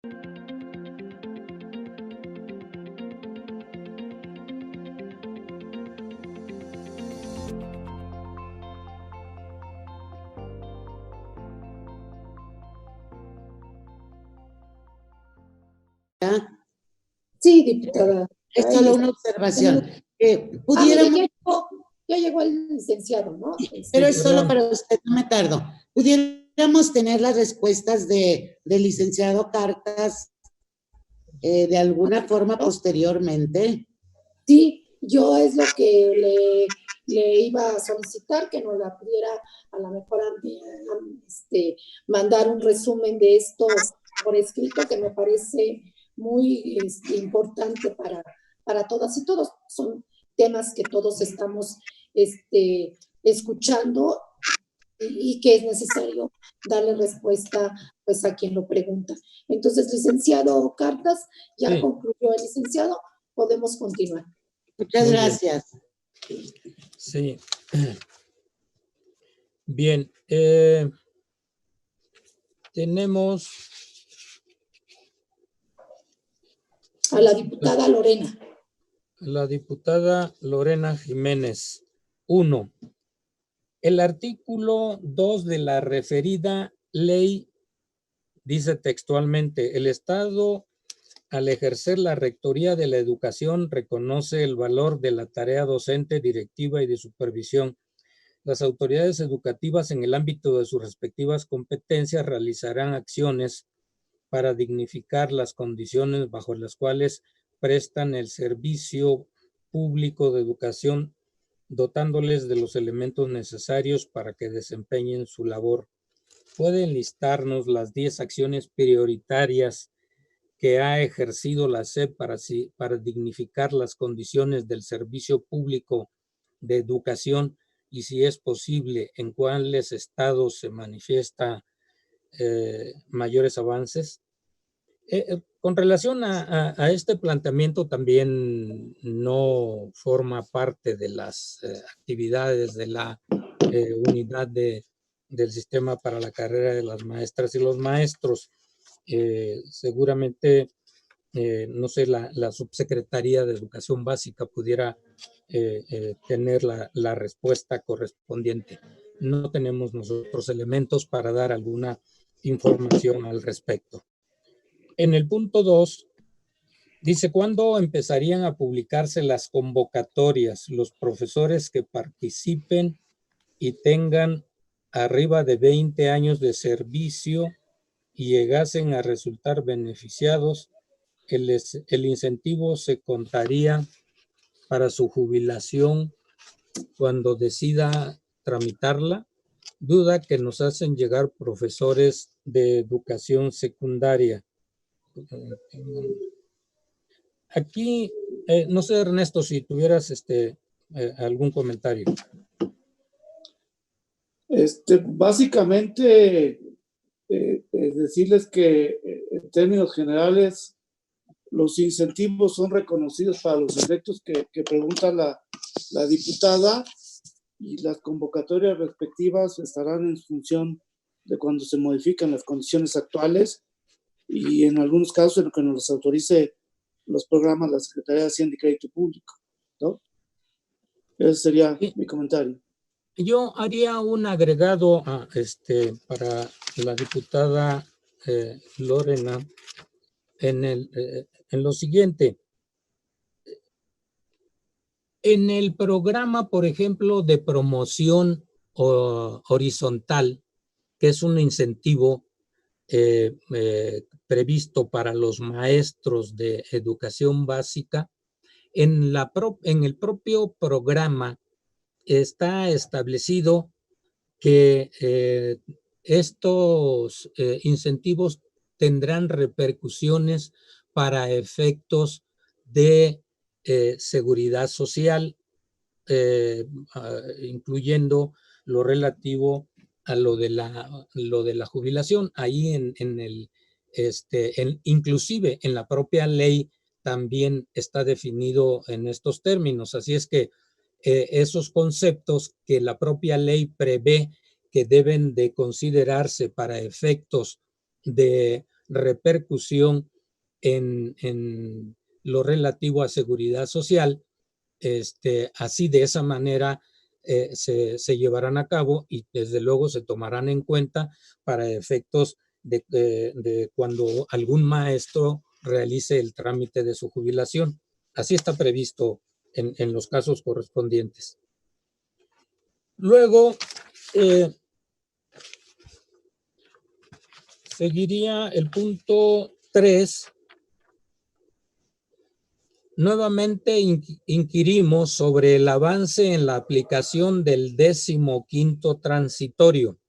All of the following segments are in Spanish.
Sí, diputada. Es solo una observación. Pudiéramos... ya llegó el licenciado, ¿no? Pero es solo para usted, no me tardo. ¿Pudiéramos tener las respuestas del licenciado Cartas de alguna forma posteriormente? Sí, yo es lo que le iba a solicitar, que nos la pudiera a lo mejor mandar un resumen de esto por escrito, que me parece muy importante para todas y todos. Son temas que todos estamos escuchando y que es necesario darle respuesta pues a quien lo pregunta. Entonces, licenciado Cartas, ya sí. Concluyó el licenciado, podemos continuar. Muchas gracias. Sí. Bien. Tenemos a la diputada Lorena. La diputada Lorena Jiménez. 1. El artículo 2 de la referida ley dice textualmente: el Estado, al ejercer la rectoría de la educación, reconoce el valor de la tarea docente, directiva y de supervisión. Las autoridades educativas, en el ámbito de sus respectivas competencias, realizarán acciones para dignificar las condiciones bajo las cuales prestan el servicio público de educación, dotándoles de los elementos necesarios para que desempeñen su labor. ¿Pueden listarnos las 10 acciones prioritarias que ha ejercido la SEP para dignificar las condiciones del servicio público de educación, y si es posible, en cuáles estados se manifiesta mayores avances? Con relación a este planteamiento, también no forma parte de las actividades de la unidad del sistema para la carrera de las maestras y los maestros. Seguramente, no sé, la Subsecretaría de Educación Básica pudiera tener la respuesta correspondiente. No tenemos nosotros elementos para dar alguna información al respecto. En el punto 2, dice: ¿cuándo empezarían a publicarse las convocatorias? Los profesores que participen y tengan arriba de 20 años de servicio y llegasen a resultar beneficiados, el incentivo se contaría para su jubilación cuando decida tramitarla. Duda que nos hacen llegar profesores de educación secundaria. Aquí, no sé, Ernesto, si tuvieras algún comentario. Básicamente, decirles que en términos generales los incentivos son reconocidos para los efectos que pregunta la diputada, y las convocatorias respectivas estarán en función de cuando se modifican las condiciones actuales, y en algunos casos en lo que nos autorice los programas la Secretaría de Hacienda y Crédito Público, ¿no? Ese sería mi comentario. Yo haría un agregado para la diputada Lorena en lo siguiente. En el programa, por ejemplo, de promoción horizontal, que es un incentivo previsto para los maestros de educación básica, en el propio programa está establecido que estos incentivos tendrán repercusiones para efectos de seguridad social, incluyendo lo relativo a lo de la jubilación. Ahí inclusive en la propia ley también está definido en estos términos. Así es que esos conceptos que la propia ley prevé que deben de considerarse para efectos de repercusión en lo relativo a seguridad social. Así, de esa manera se llevarán a cabo y desde luego se tomarán en cuenta para efectos de cuando algún maestro realice el trámite de su jubilación. Así está previsto en los casos correspondientes. Luego, seguiría el punto 3. Nuevamente inquirimos sobre el avance en la aplicación del 15º transitorio.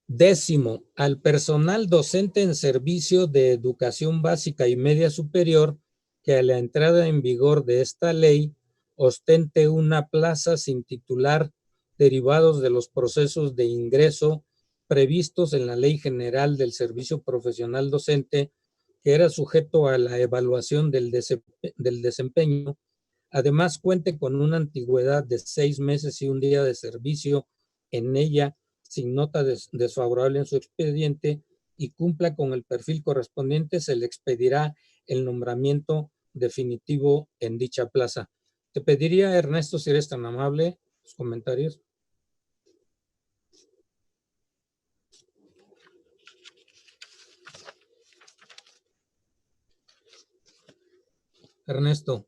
10º, al personal docente en servicio de educación básica y media superior que a la entrada en vigor de esta ley ostente una plaza sin titular derivados de los procesos de ingreso previstos en la Ley General del Servicio Profesional Docente, que era sujeto a la evaluación del desempeño. Además, cuente con una antigüedad de 6 meses y un día de servicio en ella, sin nota desfavorable en su expediente, y cumpla con el perfil correspondiente, se le expedirá el nombramiento definitivo en dicha plaza. Te pediría, Ernesto, si eres tan amable, los comentarios. Ernesto.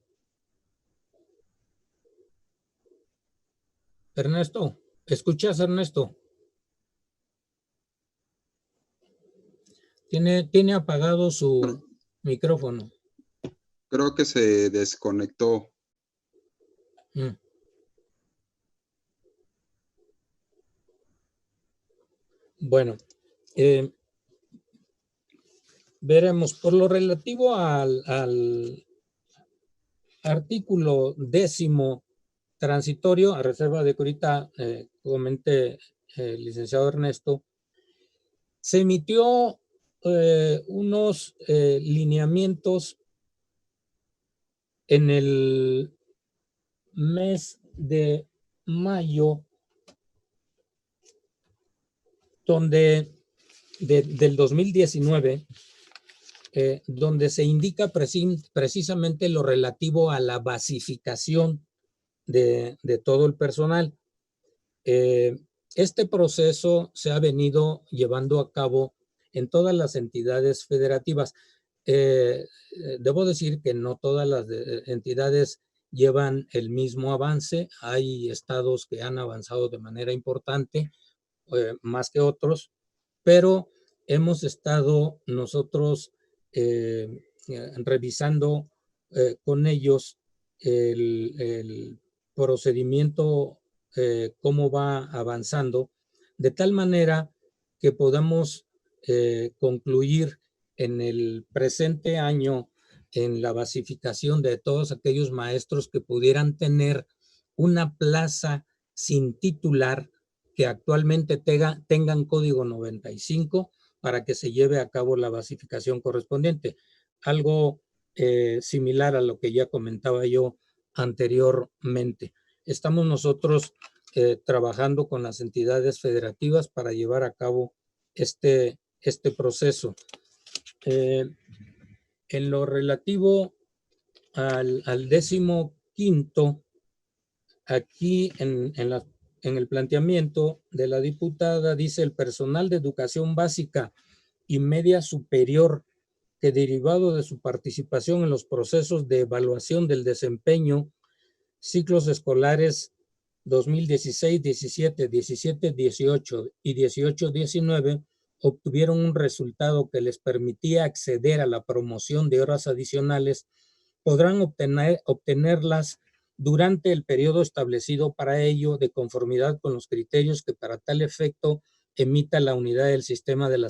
Ernesto, ¿escuchas, Ernesto? Tiene apagado su micrófono. Creo que se desconectó. Bueno, veremos. Por lo relativo al artículo 10º transitorio, a reserva de que ahorita comente el licenciado Ernesto, se emitió unos lineamientos en el mes de mayo, donde del 2019, donde se indica precisamente lo relativo a la basificación de todo el personal. Este proceso se ha venido llevando a cabo en todas las entidades federativas. Debo decir que no todas las entidades llevan el mismo avance. Hay estados que han avanzado de manera importante, más que otros, pero hemos estado nosotros revisando con ellos el procedimiento, cómo va avanzando, de tal manera que podamos concluir en el presente año en la basificación de todos aquellos maestros que pudieran tener una plaza sin titular, que actualmente tengan código 95 para que se lleve a cabo la basificación correspondiente. Algo similar a lo que ya comentaba yo anteriormente. Estamos nosotros trabajando con las entidades federativas para llevar a cabo este proceso. En lo relativo al 15º, aquí en el planteamiento de la diputada dice: el personal de educación básica y media superior que, derivado de su participación en los procesos de evaluación del desempeño, ciclos escolares 2016, 17, 17, 18 y 18, 19, obtuvieron un resultado que les permitía acceder a la promoción de horas adicionales, podrán obtenerlas durante el periodo establecido para ello, de conformidad con los criterios que para tal efecto emita la unidad del sistema de la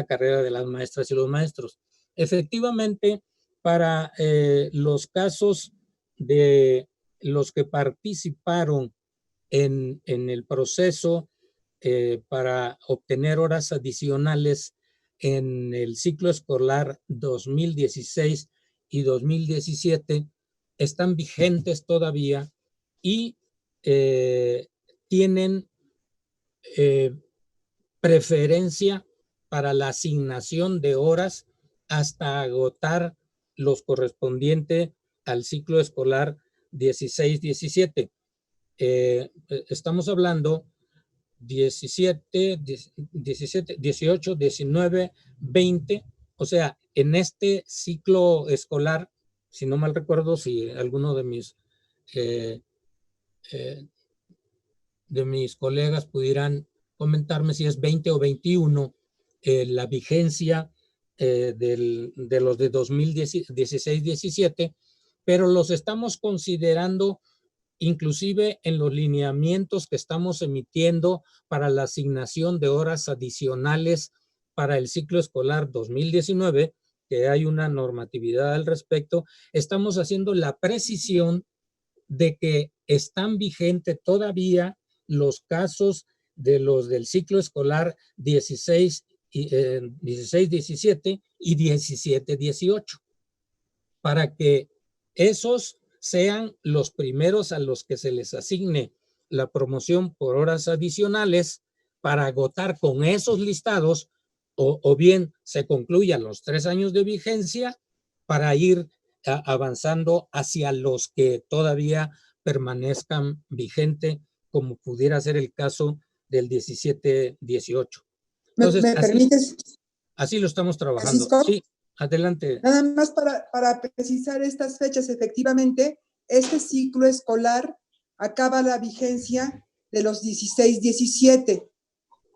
carrera de las maestras y los maestros. Efectivamente, para los casos de los que participaron en el proceso para obtener horas adicionales en el ciclo escolar 2016 y 2017, están vigentes todavía y tienen preferencia para la asignación de horas hasta agotar los correspondientes al ciclo escolar 16-17. Estamos hablando 17, 17, 18, 19, 20. O sea, en este ciclo escolar, si no mal recuerdo, si alguno de mis colegas pudieran comentarme si es 20 o 21 la vigencia de los de 2016-17, pero los estamos considerando inclusive en los lineamientos que estamos emitiendo para la asignación de horas adicionales para el ciclo escolar 2019, que hay una normatividad al respecto. Estamos haciendo la precisión de que están vigentes todavía los casos de los del ciclo escolar 16-17 y 17-18, para que esos sean los primeros a los que se les asigne la promoción por horas adicionales para agotar con esos listados, o bien se concluyan los 3 años de vigencia para ir avanzando hacia los que todavía permanezcan vigente, como pudiera ser el caso del 17-18. Entonces, ¿Me permites? Así lo estamos trabajando. Francisco, sí, adelante. Nada más para precisar estas fechas, efectivamente, este ciclo escolar acaba la vigencia de los 16-17.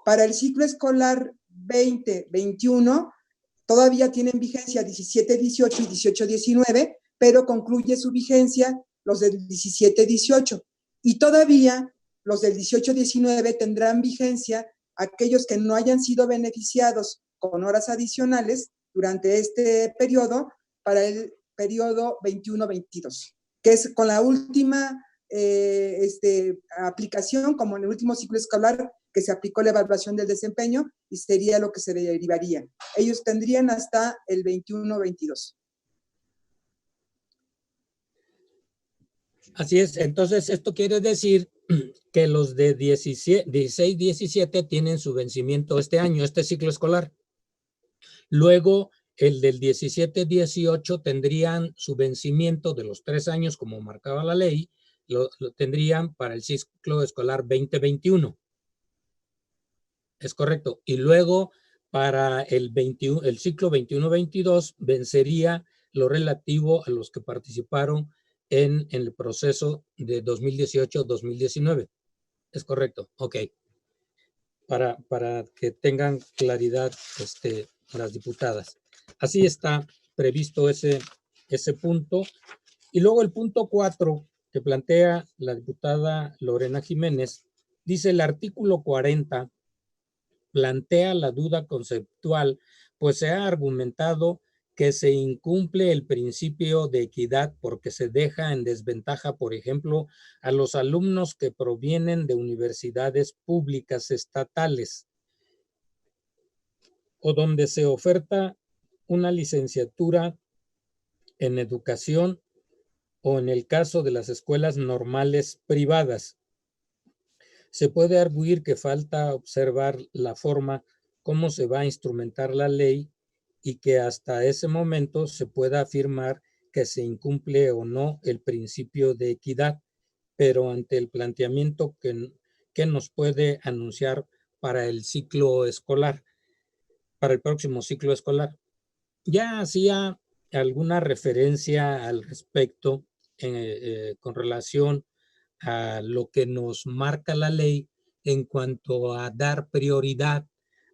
Para el ciclo escolar 20-21, todavía tienen vigencia 17-18 y 18-19, pero concluye su vigencia los del 17-18. Y todavía los del 18-19 tendrán vigencia aquellos que no hayan sido beneficiados con horas adicionales durante este periodo para el periodo 21-22, que es con la última aplicación, como en el último ciclo escolar que se aplicó la evaluación del desempeño, y sería lo que se derivaría. Ellos tendrían hasta el 21-22. Así es, entonces esto quiere decir que los de 16-17 tienen su vencimiento este año, este ciclo escolar. Luego, el del 17-18 tendrían su vencimiento de los 3 años, como marcaba la ley, lo tendrían para el ciclo escolar 2021. Es correcto. Y luego, para el ciclo 21-22, vencería lo relativo a los que participaron en el proceso de 2018-2019. Es correcto. Ok. Para que tengan claridad las diputadas. Así está previsto ese punto. Y luego el punto 4 que plantea la diputada Lorena Jiménez, dice: el artículo 40 plantea la duda conceptual, pues se ha argumentado que se incumple el principio de equidad porque se deja en desventaja, por ejemplo, a los alumnos que provienen de universidades públicas estatales o donde se oferta una licenciatura en educación, o en el caso de las escuelas normales privadas. Se puede arguir que falta observar la forma cómo se va a instrumentar la ley y que hasta ese momento se pueda afirmar que se incumple o no el principio de equidad, pero ante el planteamiento que nos puede anunciar para el ciclo escolar, para el próximo ciclo escolar. Ya hacía alguna referencia al respecto con relación a lo que nos marca la ley en cuanto a dar prioridad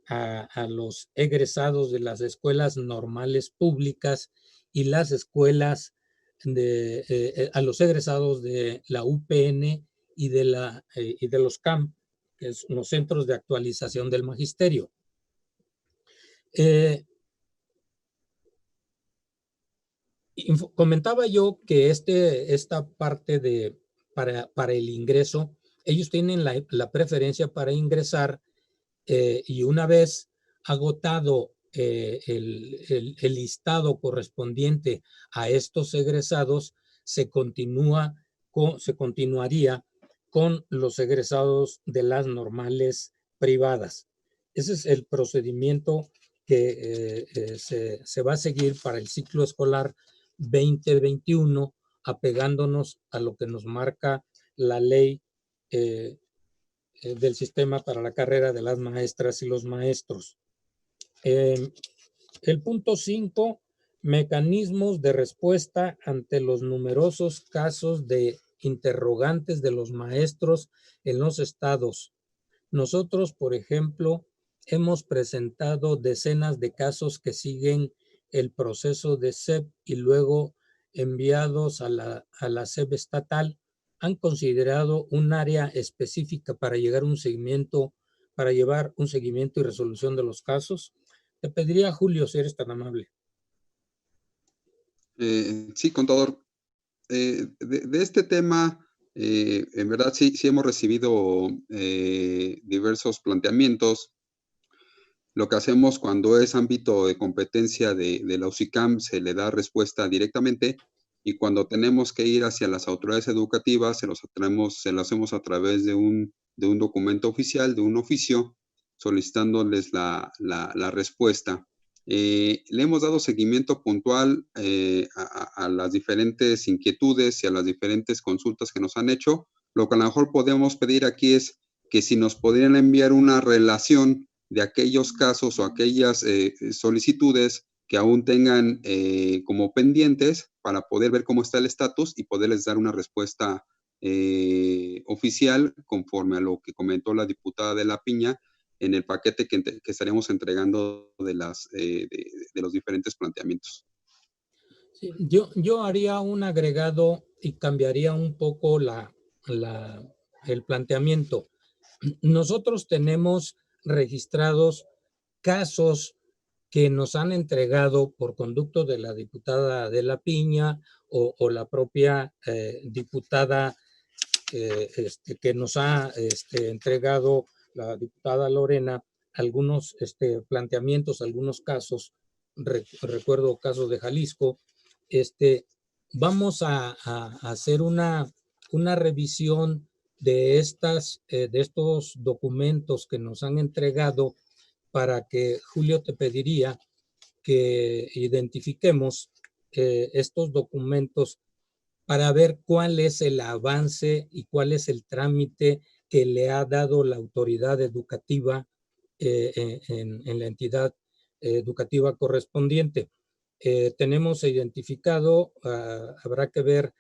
a los egresados de las escuelas normales públicas y las escuelas a los egresados de la UPN y de los CAM, que son los Centros de Actualización del Magisterio. Comentaba yo que esta parte para el ingreso, ellos tienen la preferencia para ingresar y una vez agotado el listado correspondiente a estos egresados, se continuaría con los egresados de las normales privadas. Ese es el procedimiento que se va a seguir para el ciclo escolar 2021, apegándonos a lo que nos marca la ley del sistema para la carrera de las maestras y los maestros. El punto 5, mecanismos de respuesta ante los numerosos casos de interrogantes de los maestros en los estados. Nosotros, por ejemplo, hemos presentado decenas de casos que siguen el proceso de SEP y luego enviados a la SEP estatal. Han considerado un área específica para llevar un seguimiento y resolución de los casos. Te pediría, Julio, si eres tan amable. Sí, contador. De este tema, en verdad sí hemos recibido diversos planteamientos. Lo que hacemos cuando es ámbito de competencia de la UCICAM, se le da respuesta directamente, y cuando tenemos que ir hacia las autoridades educativas, se lo hacemos a través de un documento oficial, de un oficio, solicitándoles la respuesta. Le hemos dado seguimiento puntual a las diferentes inquietudes y a las diferentes consultas que nos han hecho. Lo que a lo mejor podemos pedir aquí es que si nos podrían enviar una relación de aquellos casos o aquellas solicitudes que aún tengan como pendientes, para poder ver cómo está el estatus y poderles dar una respuesta oficial conforme a lo que comentó la diputada de La Piña en el paquete que estaremos entregando de los diferentes planteamientos. Sí, yo haría un agregado y cambiaría un poco el planteamiento. Nosotros tenemos registrados casos que nos han entregado por conducto de la diputada de La Piña o la propia diputada que nos ha entregado la diputada Lorena algunos planteamientos, algunos casos. Recuerdo casos de Jalisco. Vamos a hacer una revisión de estos documentos que nos han entregado, para que, Julio, te pediría que identifiquemos estos documentos para ver cuál es el avance y cuál es el trámite que le ha dado la autoridad educativa en la entidad educativa correspondiente. Tenemos identificado, habrá que ver,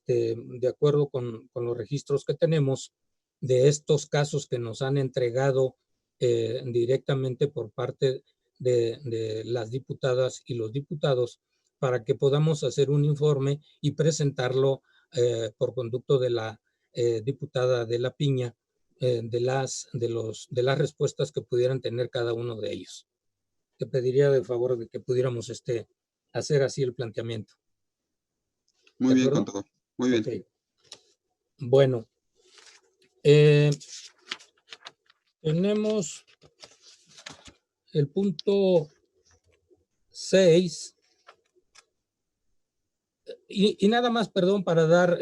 de acuerdo con los registros que tenemos de estos casos que nos han entregado directamente por parte de las diputadas y los diputados, para que podamos hacer un informe y presentarlo por conducto de la diputada de La Piña, de las respuestas que pudieran tener cada uno de ellos. Te pediría de favor de que pudiéramos hacer así el planteamiento. Muy bien, contador. Muy bien. Okay. Bueno, tenemos el punto 6. Y nada más, perdón, para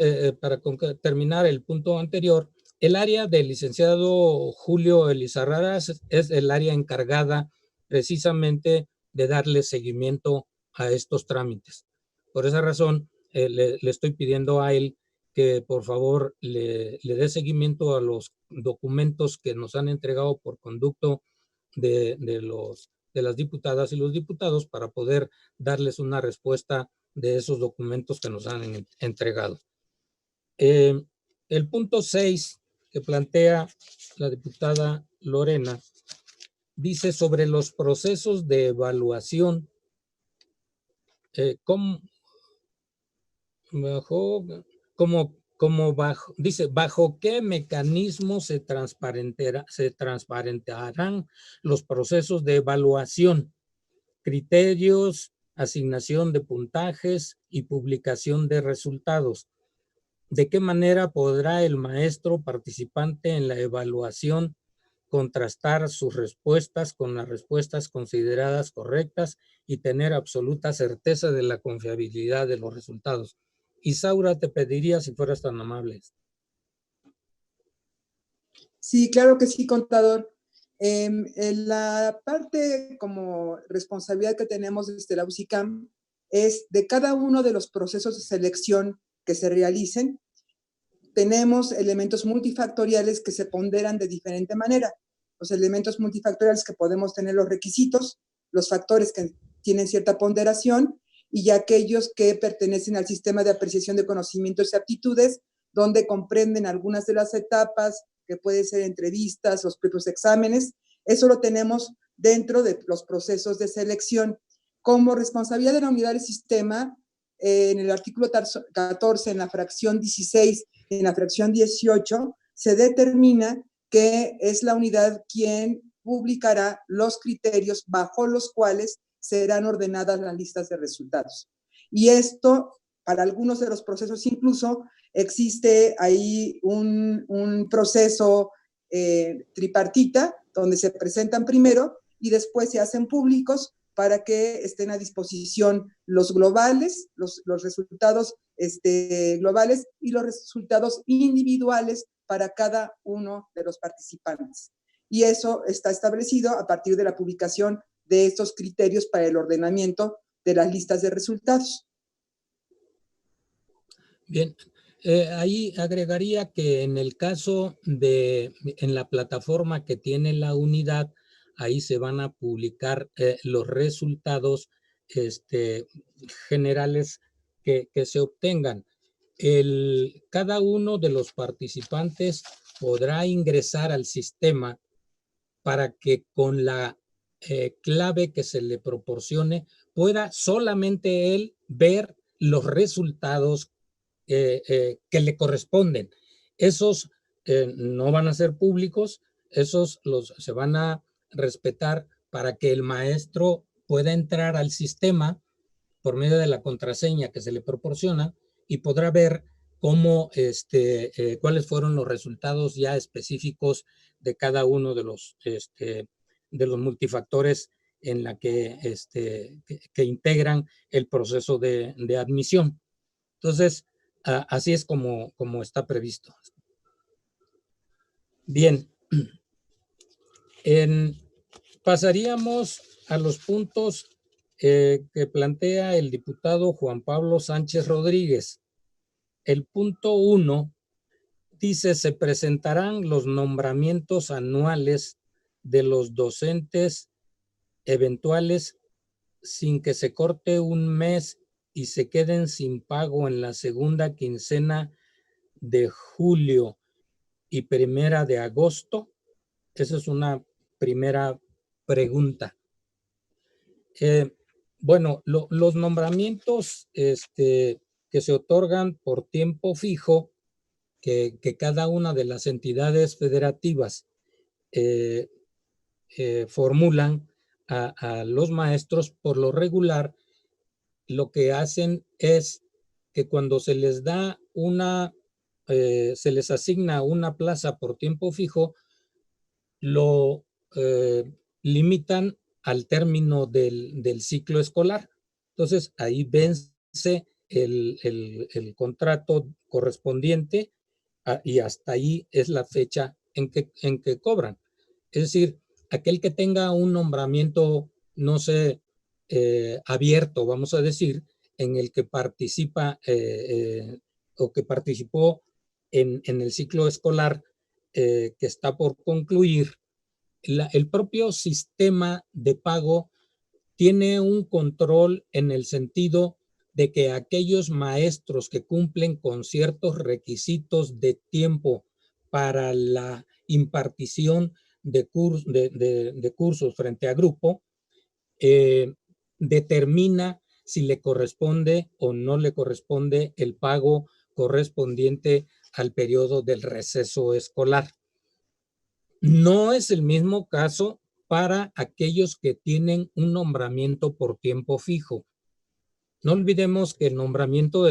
terminar el punto anterior, el área del licenciado Julio Elizarraras es el área encargada precisamente de darle seguimiento a estos trámites. Por esa razón, le estoy pidiendo a él que por favor le dé seguimiento a los documentos que nos han entregado por conducto de las diputadas y los diputados, para poder darles una respuesta de esos documentos que nos han entregado. El punto 6 que plantea la diputada Lorena dice sobre los procesos de evaluación. Dice, ¿bajo qué mecanismo se transparentarán los procesos de evaluación? Criterios, asignación de puntajes y publicación de resultados. ¿De qué manera podrá el maestro participante en la evaluación contrastar sus respuestas con las respuestas consideradas correctas y tener absoluta certeza de la confiabilidad de los resultados? Isaura, te pediría si fueras tan amable. Sí, claro que sí, contador. En la parte como responsabilidad que tenemos desde la UCICAM es de cada uno de los procesos de selección que se realicen, tenemos elementos multifactoriales que se ponderan de diferente manera. Los elementos multifactoriales que podemos tener los requisitos, los factores que tienen cierta ponderación y aquellos que pertenecen al sistema de apreciación de conocimientos y aptitudes, donde comprenden algunas de las etapas, que pueden ser entrevistas, los propios exámenes. Eso lo tenemos dentro de los procesos de selección. Como responsabilidad de la unidad del sistema, en el artículo 14, en la fracción 16, en la fracción 18, se determina que es la unidad quien publicará los criterios bajo los cuales serán ordenadas las listas de resultados. Y esto, para algunos de los procesos incluso, existe ahí un proceso tripartita, donde se presentan primero y después se hacen públicos para que estén a disposición los globales, los resultados globales y los resultados individuales para cada uno de los participantes. Y eso está establecido a partir de la publicación de estos criterios para el ordenamiento de las listas de resultados. Bien, ahí agregaría que en el caso en la plataforma que tiene la unidad, ahí se van a publicar los resultados generales que se obtengan. Cada uno de los participantes podrá ingresar al sistema para que con la clave que se le proporcione pueda solamente él ver los resultados que le corresponden. Esos no van a ser públicos, esos se van a respetar para que el maestro pueda entrar al sistema por medio de la contraseña que se le proporciona y podrá ver cómo, cuáles fueron los resultados ya específicos de cada uno de los multifactores en la que integran el proceso de admisión. Entonces, así es como está previsto. Bien. Pasaríamos a los puntos que plantea el diputado Juan Pablo Sánchez Rodríguez. El punto 1 dice: se presentarán los nombramientos anuales de los docentes eventuales sin que se corte un mes y se queden sin pago en la segunda quincena de julio y primera de agosto. Esa es una primera pregunta. Bueno, los nombramientos que se otorgan por tiempo fijo, que cada una de las entidades federativas formulan a los maestros, por lo regular, lo que hacen es que cuando se les da se les asigna una plaza por tiempo fijo, lo limitan al término del ciclo escolar. Entonces, ahí vence el contrato correspondiente y hasta ahí es la fecha en que cobran. Es decir, aquel que tenga un nombramiento, no sé, abierto, vamos a decir, en el que participa o que participó en el ciclo escolar que está por concluir, el propio sistema de pago tiene un control en el sentido de que aquellos maestros que cumplen con ciertos requisitos de tiempo para la impartición de cursos frente a grupo, determina si le corresponde o no le corresponde el pago correspondiente al periodo del receso escolar. No es el mismo caso para aquellos que tienen un nombramiento por tiempo fijo. No olvidemos que el nombramiento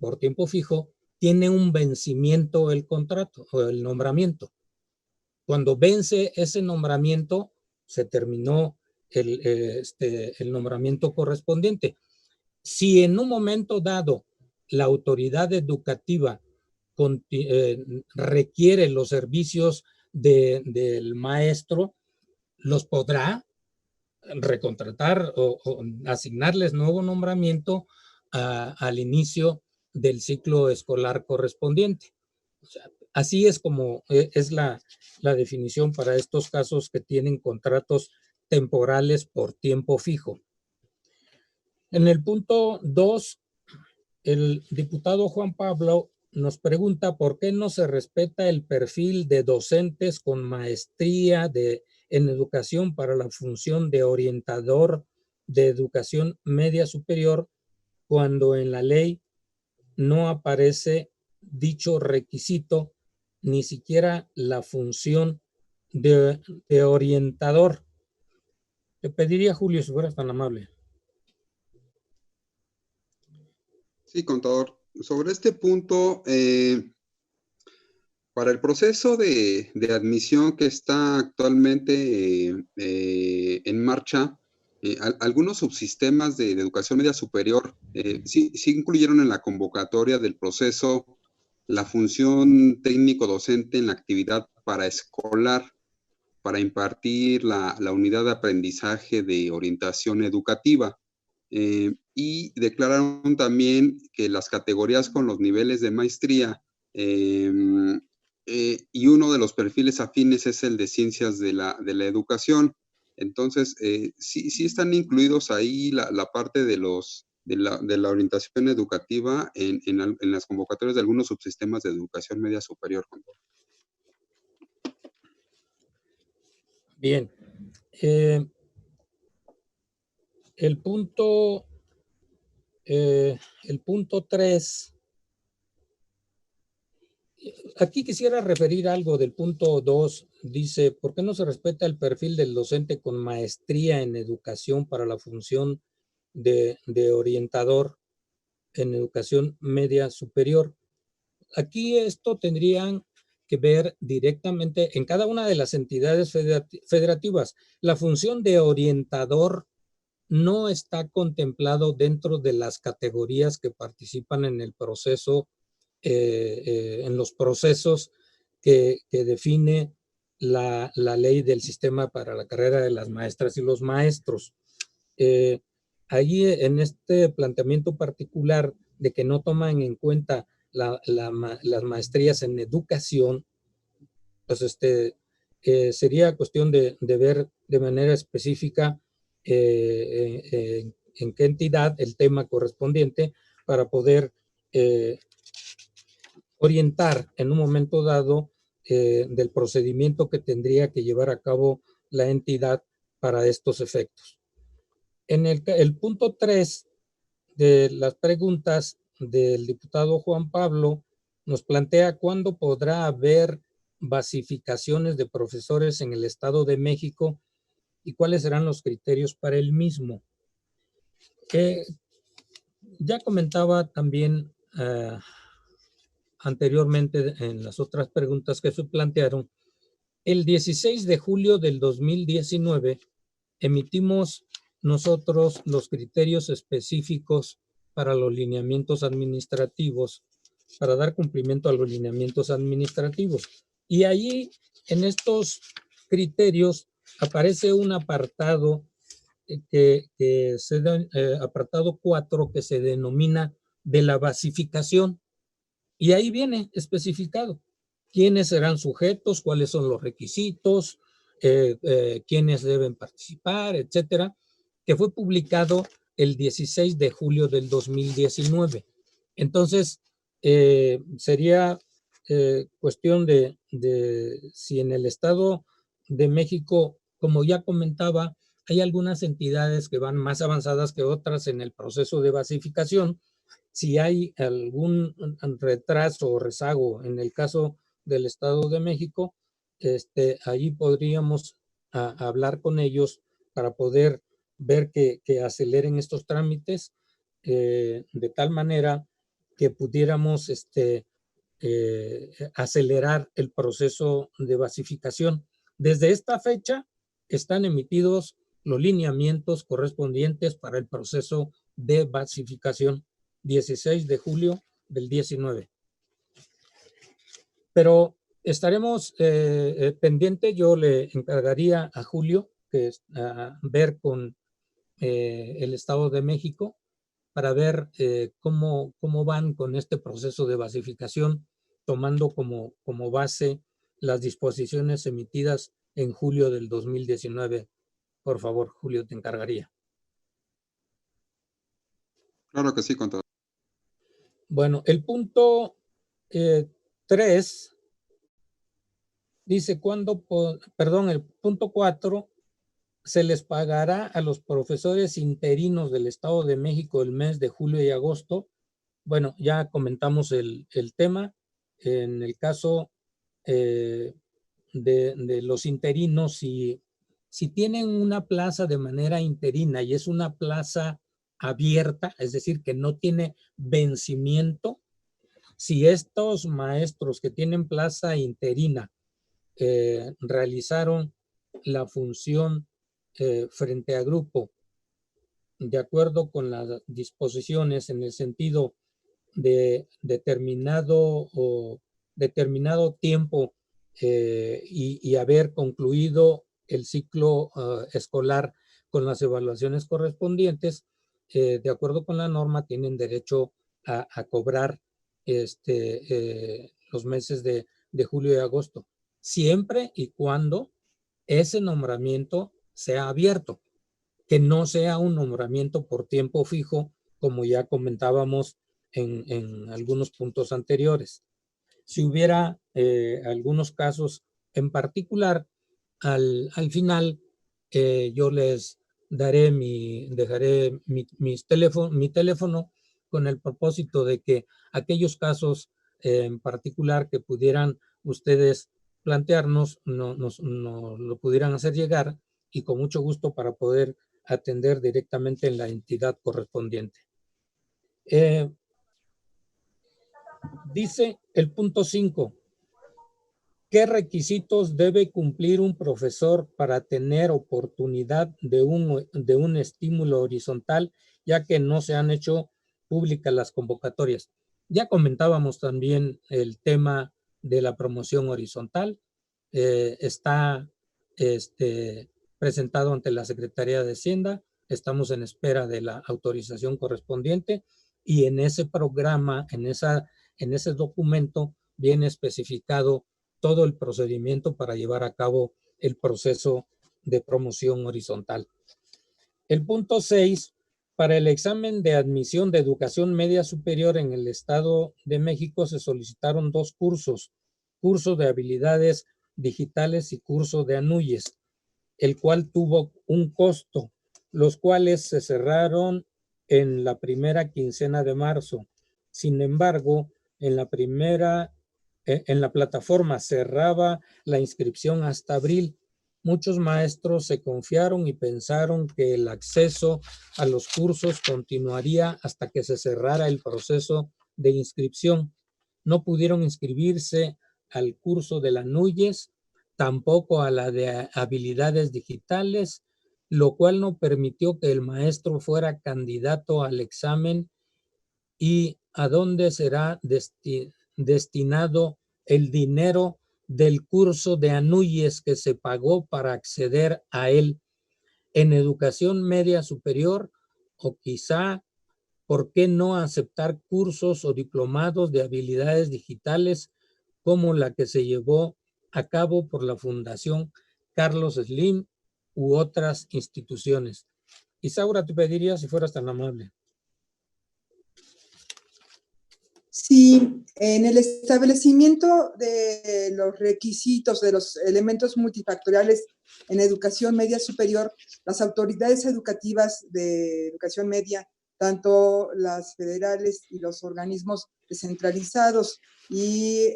por tiempo fijo tiene un vencimiento el contrato o el nombramiento. Cuando vence ese nombramiento, se terminó el nombramiento correspondiente. Si en un momento dado la autoridad educativa requiere los servicios del maestro, los podrá recontratar o asignarles nuevo nombramiento al inicio del ciclo escolar correspondiente. O sea, así es como es la definición para estos casos que tienen contratos temporales por tiempo fijo. En el punto 2, el diputado Juan Pablo nos pregunta por qué no se respeta el perfil de docentes con maestría en educación para la función de orientador de educación media superior cuando en la ley no aparece dicho requisito, ni siquiera la función de orientador. Te pediría, Julio, si fueras tan amable. Sí, contador. Sobre este punto, para el proceso de admisión que está actualmente en marcha, algunos subsistemas de educación media superior sí incluyeron en la convocatoria del proceso la función técnico-docente en la actividad paraescolar para impartir la unidad de aprendizaje de orientación educativa. Y declararon también que las categorías con los niveles de maestría y uno de los perfiles afines es el de ciencias de la educación. Entonces, sí están incluidos ahí la parte de la orientación educativa en las convocatorias de algunos subsistemas de educación media superior. Bien. El punto 3. Aquí quisiera referir algo del punto 2. Dice, ¿por qué no se respeta el perfil del docente con maestría en educación para la función de orientador en educación media superior? Aquí esto tendrían que ver directamente en cada una de las entidades federativas. La función de orientador no está contemplado dentro de las categorías que participan en el proceso, en los procesos que define la ley del sistema para la carrera de las maestras y los maestros. Allí en este planteamiento particular de que no toman en cuenta las maestrías en educación, pues sería cuestión de ver de manera específica en qué entidad el tema correspondiente para poder orientar en un momento dado del procedimiento que tendría que llevar a cabo la entidad para estos efectos. En el punto 3 de las preguntas del diputado Juan Pablo nos plantea cuándo podrá haber basificaciones de profesores en el Estado de México y cuáles serán los criterios para el mismo. Ya comentaba también anteriormente en las otras preguntas que se plantearon, el 16 de julio del 2019 emitimos nosotros los criterios específicos para los lineamientos administrativos, para dar cumplimiento a los lineamientos administrativos. Y allí, en estos criterios, aparece un apartado apartado 4, que se denomina de la basificación. Y ahí viene especificado quiénes serán sujetos, cuáles son los requisitos, quiénes deben participar, etcétera, que fue publicado el 16 de julio del 2019. Entonces, sería cuestión de si en el Estado de México, como ya comentaba, hay algunas entidades que van más avanzadas que otras en el proceso de basificación. Si hay algún retraso o rezago en el caso del Estado de México, ahí podríamos hablar con ellos para poder ver que aceleren estos trámites de tal manera que pudiéramos acelerar el proceso de basificación. Desde esta fecha están emitidos los lineamientos correspondientes para el proceso de basificación, 16 de julio del 19. Pero estaremos pendientes. Yo le encargaría a Julio que ver con el Estado de México para ver cómo van con este proceso de basificación, tomando como base las disposiciones emitidas en julio del 2019. Por favor, Julio, te encargaría. Claro que sí, contador. Bueno, el punto 3 dice el punto 4, se les pagará a los profesores interinos del Estado de México el mes de julio y agosto. Bueno, ya comentamos el tema. En el caso de los interinos, si tienen una plaza de manera interina y es una plaza abierta, es decir, que no tiene vencimiento, si estos maestros que tienen plaza interina realizaron la función frente a grupo de acuerdo con las disposiciones en el sentido de determinado tiempo y haber concluido el ciclo escolar con las evaluaciones correspondientes, de acuerdo con la norma, tienen derecho a cobrar los meses de julio y agosto, siempre y cuando ese nombramiento sea abierto, que no sea un nombramiento por tiempo fijo, como ya comentábamos en algunos puntos anteriores. Si hubiera algunos casos en particular, al final yo les dejaré mi teléfono con el propósito de que aquellos casos en particular que pudieran ustedes plantearnos, nos lo pudieran hacer llegar, y con mucho gusto para poder atender directamente en la entidad correspondiente. Dice el punto 5, ¿qué requisitos debe cumplir un profesor para tener oportunidad de un estímulo horizontal, ya que no se han hecho públicas las convocatorias? Ya comentábamos también el tema de la promoción horizontal. Está presentado ante la Secretaría de Hacienda. Estamos en espera de la autorización correspondiente, y en ese programa, en ese documento, viene especificado todo el procedimiento para llevar a cabo el proceso de promoción horizontal. El punto 6, para el examen de admisión de educación media superior en el Estado de México se solicitaron 2 cursos, curso de habilidades digitales y curso de ANUYES, el cual tuvo un costo, los cuales se cerraron en la primera quincena de marzo. Sin embargo, en la plataforma cerraba la inscripción hasta abril. Muchos maestros se confiaron y pensaron que el acceso a los cursos continuaría hasta que se cerrara el proceso de inscripción. No pudieron inscribirse al curso de la ANUYES, tampoco a la de habilidades digitales, lo cual no permitió que el maestro fuera candidato al examen. ¿Y a dónde será destinado el dinero del curso de ANUYES que se pagó para acceder a él? ¿En educación media superior? O quizá, ¿por qué no aceptar cursos o diplomados de habilidades digitales como la que se llevó a cabo por la Fundación Carlos Slim u otras instituciones? Isaura, te pediría si fueras tan amable. Sí, en el establecimiento de los requisitos de los elementos multifactoriales en educación media superior, las autoridades educativas de educación media, tanto las federales y los organismos descentralizados y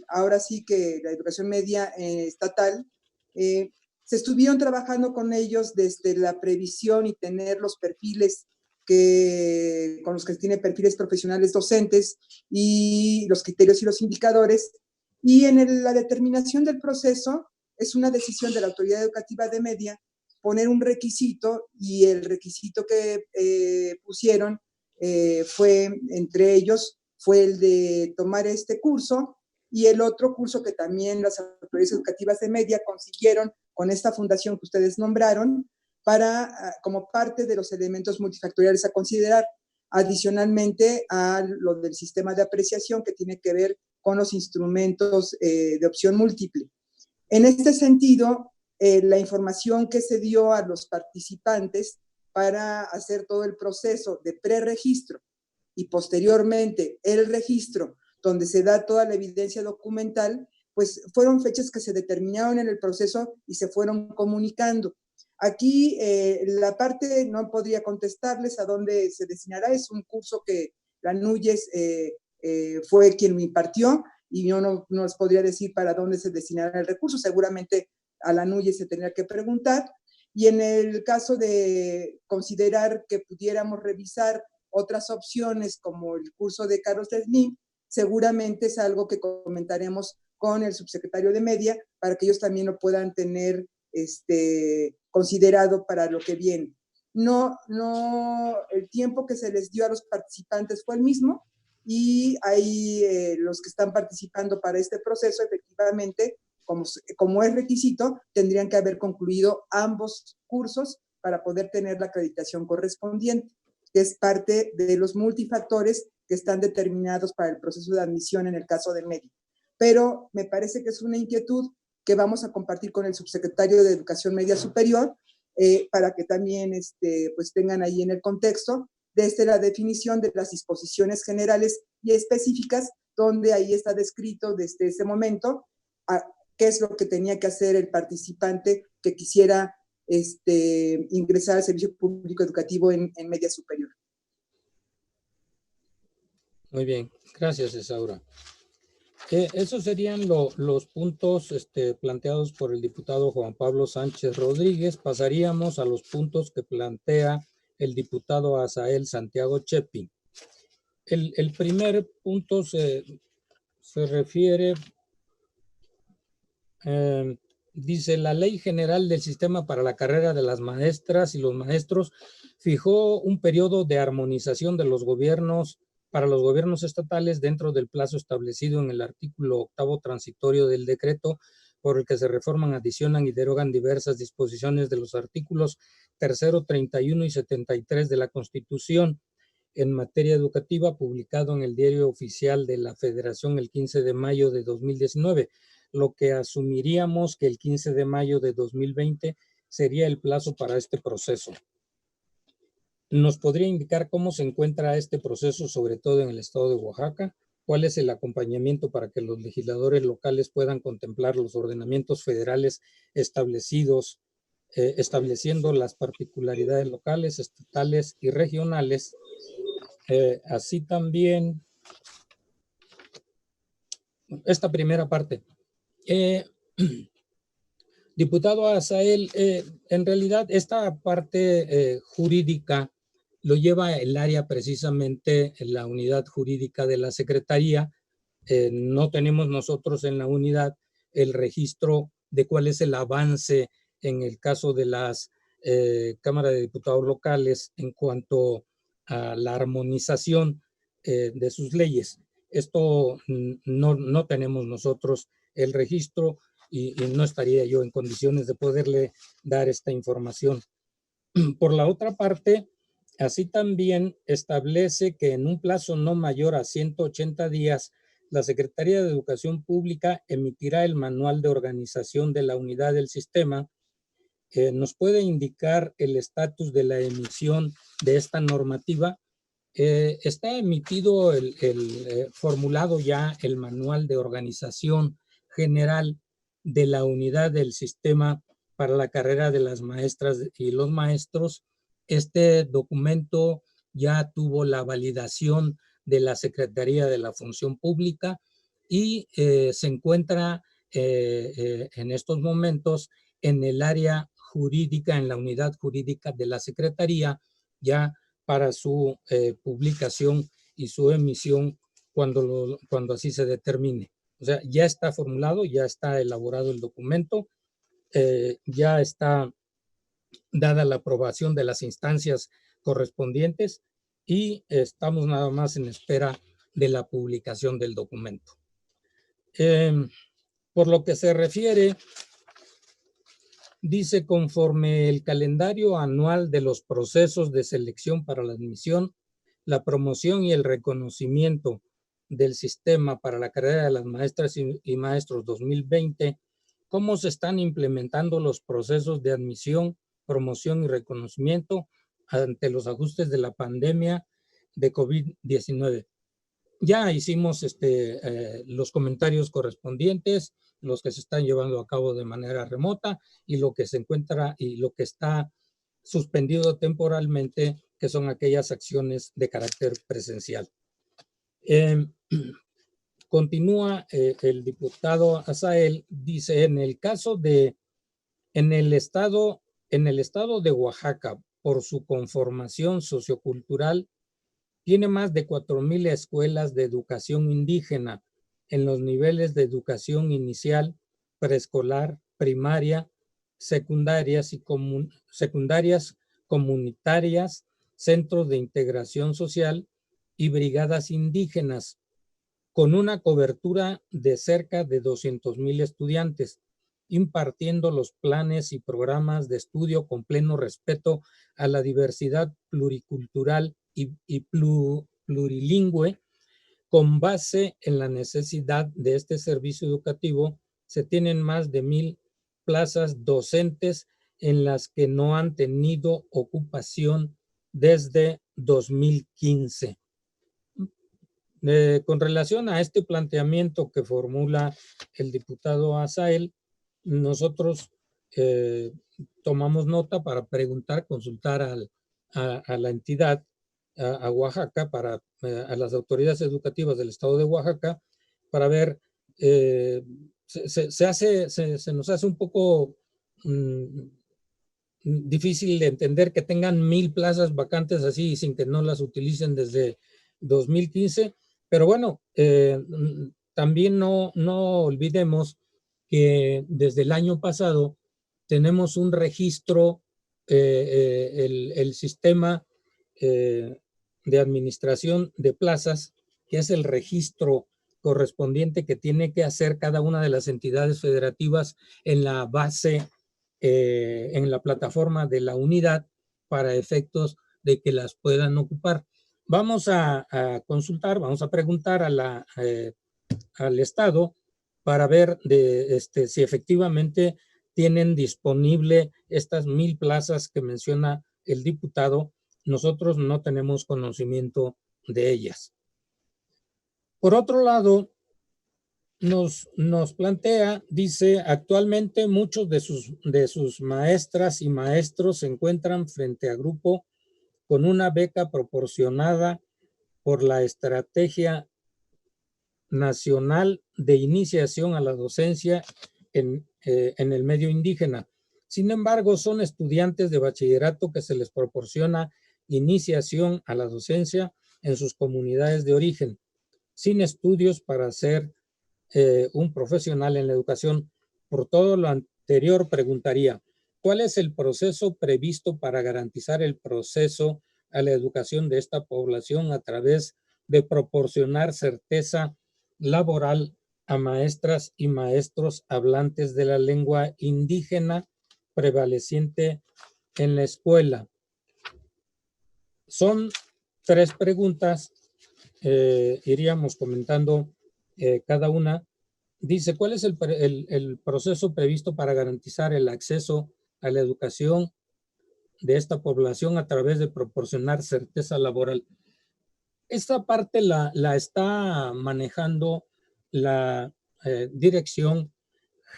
ahora sí que la educación media estatal, se estuvieron trabajando con ellos desde la previsión y tener los perfiles con los que tiene perfiles profesionales docentes y los criterios y los indicadores. Y en la determinación del proceso es una decisión de la autoridad educativa de media poner un requisito, y el requisito que pusieron fue, entre ellos, fue el de tomar este curso y el otro curso que también las autoridades educativas de media consiguieron con esta fundación que ustedes nombraron como parte de los elementos multifactoriales a considerar, adicionalmente a lo del sistema de apreciación que tiene que ver con los instrumentos de opción múltiple. En este sentido, la información que se dio a los participantes para hacer todo el proceso de preregistro y posteriormente el registro, donde se da toda la evidencia documental, pues fueron fechas que se determinaron en el proceso y se fueron comunicando. Aquí la parte no podría contestarles a dónde se destinará, es un curso que la Núñez fue quien lo impartió y yo no les podría decir para dónde se destinará el recurso, seguramente a la Núñez se tendría que preguntar. Y en el caso de considerar que pudiéramos revisar otras opciones como el curso de Carlos Slim, seguramente es algo que comentaremos con el subsecretario de Media para que ellos también lo puedan tener considerado para lo que viene. No, el tiempo que se les dio a los participantes fue el mismo y ahí los que están participando para este proceso, efectivamente, como es requisito, tendrían que haber concluido ambos cursos para poder tener la acreditación correspondiente, que es parte de los multifactores que están determinados para el proceso de admisión en el caso de Media. Pero me parece que es una inquietud que vamos a compartir con el subsecretario de Educación Media Superior para que también pues tengan ahí en el contexto desde la definición de las disposiciones generales y específicas, donde ahí está descrito desde ese momento qué es lo que tenía que hacer el participante que quisiera ingresar al servicio público educativo en media superior. Muy bien, gracias, Isaura. Esos serían los puntos planteados por el diputado Juan Pablo Sánchez Rodríguez. Pasaríamos a los puntos que plantea el diputado Asael Santiago Chepi. El primer punto se refiere, dice, la Ley General del Sistema para la Carrera de las Maestras y los Maestros fijó un periodo de armonización de los gobiernos para los gobiernos estatales dentro del plazo establecido en el artículo 8º transitorio del decreto por el que se reforman, adicionan y derogan diversas disposiciones de los artículos 3º, 31 y 73 de la Constitución en materia educativa, publicado en el Diario Oficial de la Federación el 15 de mayo de 2019, lo que asumiríamos que el 15 de mayo de 2020 sería el plazo para este proceso. ¿Nos podría indicar cómo se encuentra este proceso, sobre todo en el estado de Oaxaca? ¿Cuál es el acompañamiento para que los legisladores locales puedan contemplar los ordenamientos federales establecidos, estableciendo las particularidades locales, estatales y regionales? Así también, esta primera parte. Diputado Asael, en realidad esta parte jurídica lo lleva el área precisamente en la unidad jurídica de la Secretaría. No tenemos nosotros en la unidad el registro de cuál es el avance en el caso de las cámaras de diputados locales en cuanto a la armonización de sus leyes. Esto no tenemos nosotros el registro y no estaría yo en condiciones de poderle dar esta información. Por la otra parte, así también establece que en un plazo no mayor a 180 días, la Secretaría de Educación Pública emitirá el manual de organización de la unidad del sistema. ¿Nos puede indicar el estatus de la emisión de esta normativa? Está emitido formulado ya el manual de organización general de la unidad del sistema para la carrera de las maestras y los maestros. Este documento ya tuvo la validación de la Secretaría de la Función Pública y se encuentra en estos momentos en el área jurídica, en la unidad jurídica de la Secretaría, ya para su publicación y su emisión cuando así se determine. O sea, ya está formulado, ya está elaborado el documento, ya está dada la aprobación de las instancias correspondientes y estamos nada más en espera de la publicación del documento. Por lo que se refiere, dice, conforme el calendario anual de los procesos de selección para la admisión, la promoción y el reconocimiento del sistema para la carrera de las maestras y maestros 2020, ¿cómo se están implementando los procesos de admisión, promoción y reconocimiento ante los ajustes de la pandemia de COVID-19? Ya hicimos los comentarios correspondientes, los que se están llevando a cabo de manera remota y lo que se encuentra y lo que está suspendido temporalmente, que son aquellas acciones de carácter presencial. Continúa el diputado Asael, dice, en el estado de Oaxaca, por su conformación sociocultural, tiene más de 4,000 escuelas de educación indígena en los niveles de educación inicial, preescolar, primaria, secundarias, comunitarias, centros de integración social y brigadas indígenas, con una cobertura de cerca de 200,000 estudiantes, impartiendo los planes y programas de estudio con pleno respeto a la diversidad pluricultural y plurilingüe. Con base en la necesidad de este servicio educativo, se tienen más de 1,000 plazas docentes en las que no han tenido ocupación desde 2015. Con relación a este planteamiento que formula el diputado Asael, nosotros tomamos nota para preguntar, consultar a la entidad, a Oaxaca, a las autoridades educativas del estado de Oaxaca, para ver, se nos hace un poco difícil de entender que tengan 1,000 plazas vacantes así sin que no las utilicen desde 2015, pero bueno, también no olvidemos que desde el año pasado tenemos un registro, el sistema de administración de plazas, que es el registro correspondiente que tiene que hacer cada una de las entidades federativas en la base, en la plataforma de la unidad, para efectos de que las puedan ocupar. Vamos a consultar, vamos a preguntar al Estado para ver si efectivamente tienen disponible estas 1,000 plazas que menciona el diputado. Nosotros no tenemos conocimiento de ellas. Por otro lado, nos plantea, dice, actualmente muchos de sus maestras y maestros se encuentran frente a grupo con una beca proporcionada por la Estrategia Nacional de Iniciación a la Docencia en el medio indígena. Sin embargo, son estudiantes de bachillerato que se les proporciona iniciación a la docencia en sus comunidades de origen, sin estudios para ser un profesional en la educación. Por todo lo anterior, preguntaría, ¿cuál es el proceso previsto para garantizar el proceso a la educación de esta población a través de proporcionar certeza laboral a maestras y maestros hablantes de la lengua indígena prevaleciente en la escuela? Son 3 preguntas, iríamos comentando cada una. Dice, ¿cuál es el proceso previsto para garantizar el acceso a la educación de esta población a través de proporcionar certeza laboral? Esta parte la está manejando la Dirección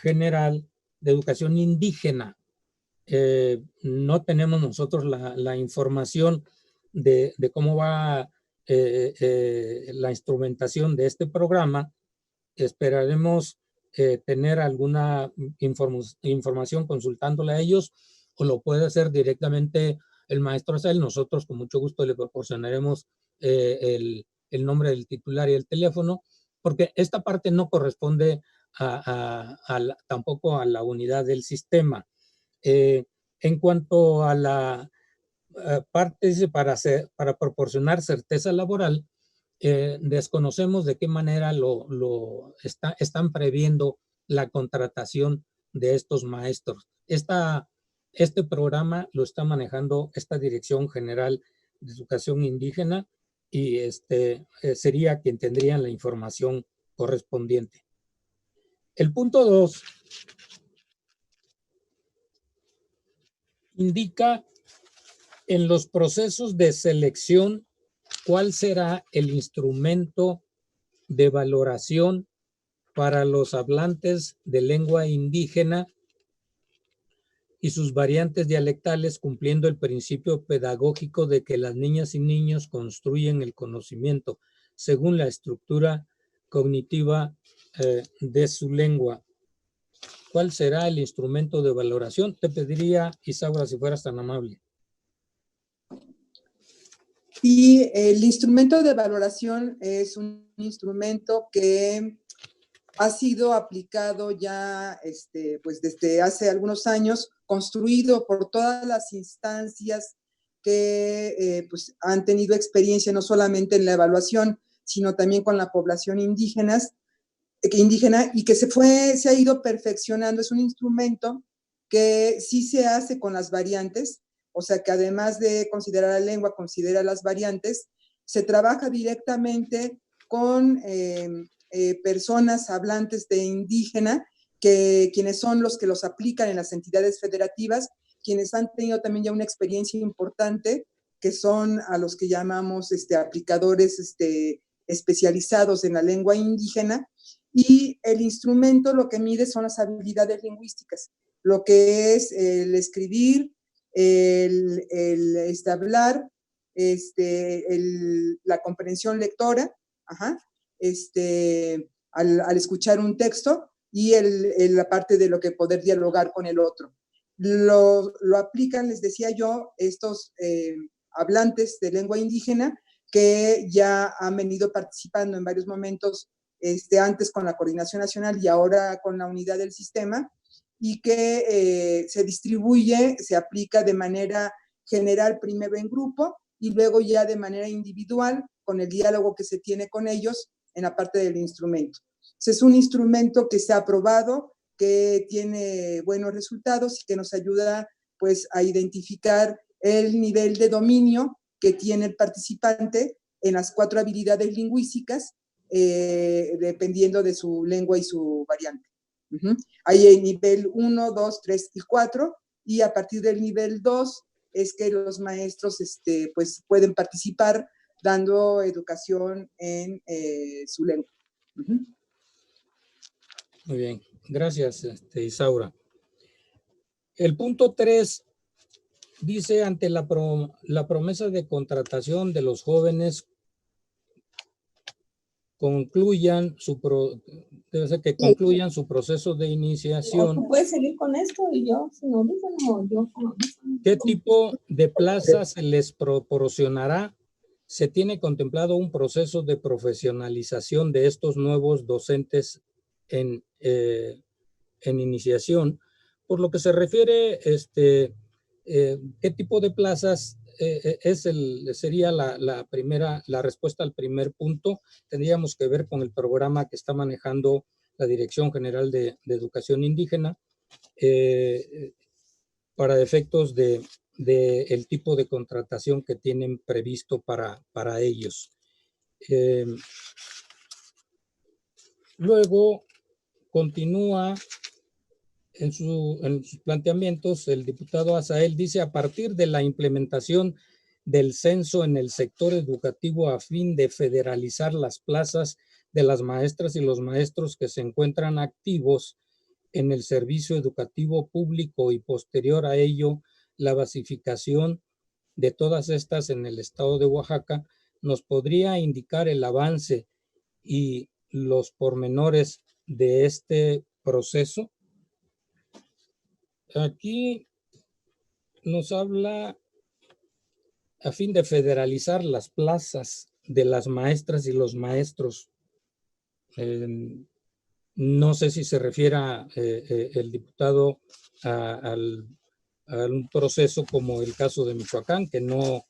General de Educación Indígena. No tenemos nosotros la información de cómo va la instrumentación de este programa. Esperaremos tener alguna información consultándola a ellos, o lo puede hacer directamente el maestro Asael. Nosotros con mucho gusto le proporcionaremos el nombre del titular y el teléfono, porque esta parte no corresponde tampoco a la unidad del sistema. En cuanto a la parte, dice, para proporcionar certeza laboral, desconocemos de qué manera están previendo la contratación de estos maestros. Este programa lo está manejando esta Dirección General de Educación Indígena y sería quien tendría la información correspondiente. El punto 2 indica en los procesos de selección cuál será el instrumento de valoración para los hablantes de lengua indígena y sus variantes dialectales, cumpliendo el principio pedagógico de que las niñas y niños construyen el conocimiento según la estructura cognitiva de su lengua. ¿Cuál será el instrumento de valoración? Te pediría, Isaura, si fueras tan amable. Y el instrumento de valoración es un instrumento que ha sido aplicado ya pues desde hace algunos años, construido por todas las instancias que pues han tenido experiencia no solamente en la evaluación, sino también con la población indígena y que se ha ido perfeccionando. Es un instrumento que sí se hace con las variantes, o sea que además de considerar la lengua, considera las variantes, se trabaja directamente con personas hablantes de indígena, quienes son los que los aplican en las entidades federativas, quienes han tenido también ya una experiencia importante, que son a los que llamamos aplicadores especializados en la lengua indígena, y el instrumento lo que mide son las habilidades lingüísticas, lo que es el escribir, el hablar, la comprensión lectora, al escuchar un texto, y la parte de lo que poder dialogar con el otro. Lo aplican, les decía yo, estos hablantes de lengua indígena que ya han venido participando en varios momentos, antes con la Coordinación Nacional y ahora con la unidad del sistema, y que se distribuye, se aplica de manera general primero en grupo y luego ya de manera individual con el diálogo que se tiene con ellos en la parte del instrumento. Es un instrumento que se ha probado, que tiene buenos resultados y que nos ayuda pues a identificar el nivel de dominio que tiene el participante en las 4 habilidades lingüísticas, dependiendo de su lengua y su variante. Hay el nivel 1, 2, 3 y 4, y a partir del nivel 2 es que los maestros pues pueden participar dando educación en su lengua. Muy bien, gracias, Isaura. El punto 3 dice, ante la promesa de contratación de los jóvenes, concluyan su proceso de iniciación. ¿Tú puedes seguir con esto y yo sin audífono o yo con audífono? ¿Qué tipo de plazas se les proporcionará? Se tiene contemplado un proceso de profesionalización de estos nuevos docentes en iniciación. Por lo que se refiere, ¿qué tipo de plazas sería la respuesta al primer punto? Tendríamos que ver con el programa que está manejando la Dirección General de Educación Indígena para efectos del tipo de contratación que tienen previsto para ellos. Luego continúa en sus planteamientos, el diputado Azael dice, a partir de la implementación del censo en el sector educativo a fin de federalizar las plazas de las maestras y los maestros que se encuentran activos en el servicio educativo público y posterior a ello la basificación de todas estas en el estado de Oaxaca, ¿nos podría indicar el avance y los pormenores de este proceso? Aquí nos habla a fin de federalizar las plazas de las maestras y los maestros. No sé si se refiere el diputado a un proceso como el caso de Michoacán, que no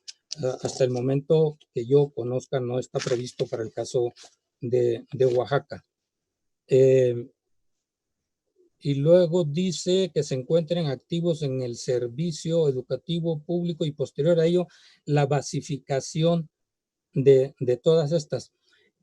hasta el momento que yo conozca no está previsto para el caso de Oaxaca. Y luego dice que se encuentren activos en el servicio educativo público y posterior a ello la basificación de todas estas.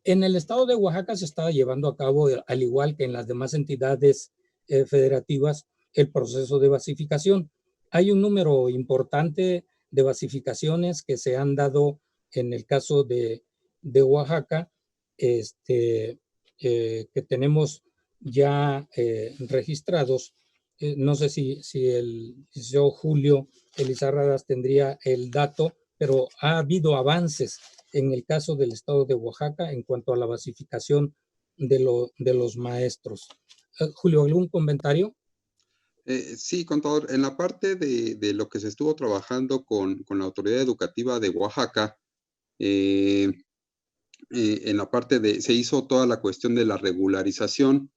En el estado de Oaxaca se estaba llevando a cabo, al igual que en las demás entidades federativas, el proceso de basificación. Hay un número importante de basificaciones que se han dado en el caso de Oaxaca, que tenemos ya registrados. No sé si el licenciado Julio Elizarraras tendría el dato, pero ha habido avances en el caso del estado de Oaxaca en cuanto a la basificación de los maestros. Julio, ¿algún comentario? Sí, contador, en la parte de lo que se estuvo trabajando con la autoridad educativa de Oaxaca, en la parte se hizo toda la cuestión de la regularización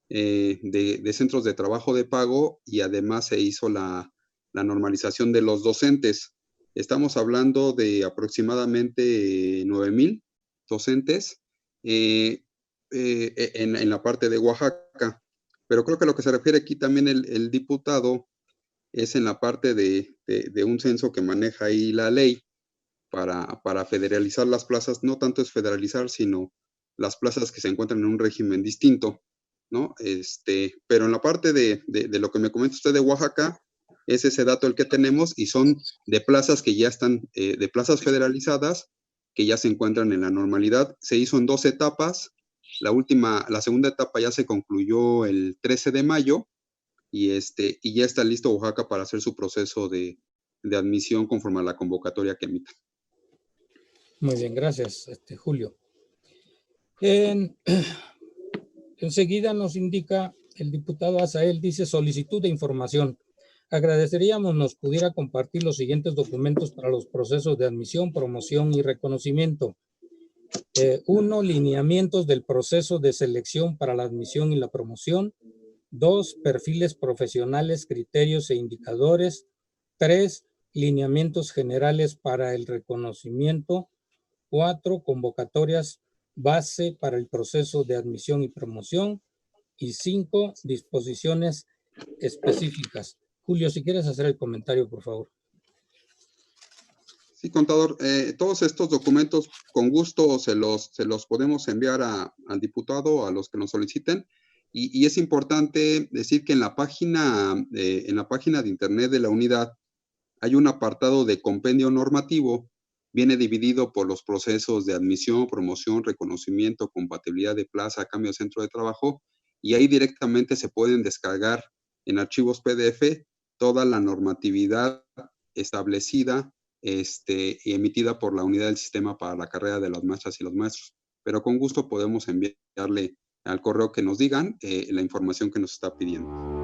de centros de trabajo de pago y además se hizo la normalización de los docentes. Estamos hablando de aproximadamente 9,000 docentes en la parte de Oaxaca. Pero creo que lo que se refiere aquí también el diputado es en la parte de un censo que maneja ahí la ley para federalizar las plazas. No tanto es federalizar, sino las plazas que se encuentran en un régimen distinto, ¿no? Pero en la parte de lo que me comenta usted de Oaxaca, es ese dato el que tenemos y son de plazas que ya están, de plazas federalizadas, que ya se encuentran en la normalidad. Se hizo en 2 etapas. La segunda etapa ya se concluyó el 13 de mayo y ya está listo Oaxaca para hacer su proceso de admisión conforme a la convocatoria que emita. Muy bien, gracias, Julio. Enseguida nos indica el diputado Azael, dice solicitud de información. Agradeceríamos nos pudiera compartir los siguientes documentos para los procesos de admisión, promoción y reconocimiento. 1. Lineamientos del proceso de selección para la admisión y la promoción. 2. Perfiles profesionales, criterios e indicadores. 3. Lineamientos generales para el reconocimiento. 4. Convocatorias base para el proceso de admisión y promoción. Y 5. Disposiciones específicas. Julio, si quieres hacer el comentario, por favor. Sí, contador, todos estos documentos con gusto se los podemos enviar al diputado, a los que nos soliciten. Y es importante decir que en la página de internet de la unidad hay un apartado de compendio normativo. Viene dividido por los procesos de admisión, promoción, reconocimiento, compatibilidad de plaza, cambio de centro de trabajo, y ahí directamente se pueden descargar en archivos PDF toda la normatividad establecida y emitida por la unidad del sistema para la carrera de las maestras y los maestros. Pero con gusto podemos enviarle al correo que nos digan la información que nos está pidiendo.